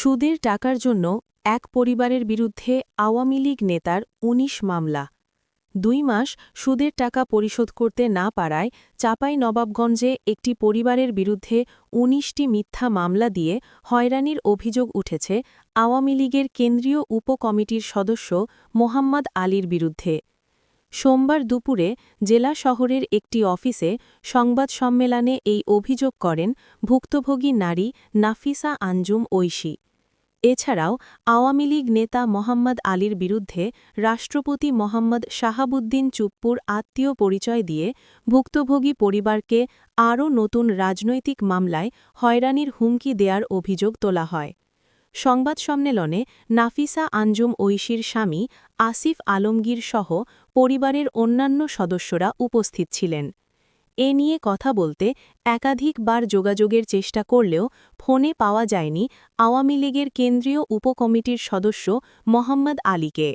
সুদের টাকার জন্য এক পরিবারের বিরুদ্ধে আওয়ামী লীগ নেতার ১৯ মামলা। ২ মাস সুদের টাকা পরিশোধ করতে না পারায় চাঁপাইনবাবগঞ্জে একটি পরিবারের বিরুদ্ধে ১৯টি মিথ্যা মামলা দিয়ে হয়রানির অভিযোগ উঠেছে আওয়ামী লীগের কেন্দ্রীয় উপকমিটির সদস্য মোহাম্মদ আলীর বিরুদ্ধে। সোমবার দুপুরে জেলা শহরের একটি অফিসে সংবাদ সম্মেলনে এই অভিযোগ করেন ভুক্তভোগী নারী নাফিসা আঞ্জুম ঐশী। এছাড়াও আওয়ামী লীগ নেতা মোহাম্মদ আলীর বিরুদ্ধে রাষ্ট্রপতি মোহাম্মদ শাহাবুদ্দিন চুপ্পুর আত্মীয় পরিচয় দিয়ে ভুক্তভোগী পরিবারকে আরও নতুন রাজনৈতিক মামলায় হয়রানির হুমকি দেয়ার অভিযোগ তোলা হয়। সংবাদ সম্মেলনে নাফিসা আঞ্জুম ঐশীর স্বামী আসিফ আলমগীর সহ পরিবারের অন্যান্য সদস্যরা উপস্থিত ছিলেন। এ নিয়ে কথা বলতে একাধিকবার যোগাযোগের চেষ্টা করলেও ফোনে পাওয়া যায়নি আওয়ামী লীগের কেন্দ্রীয় উপকমিটির সদস্য মোহাম্মদ আলীকে।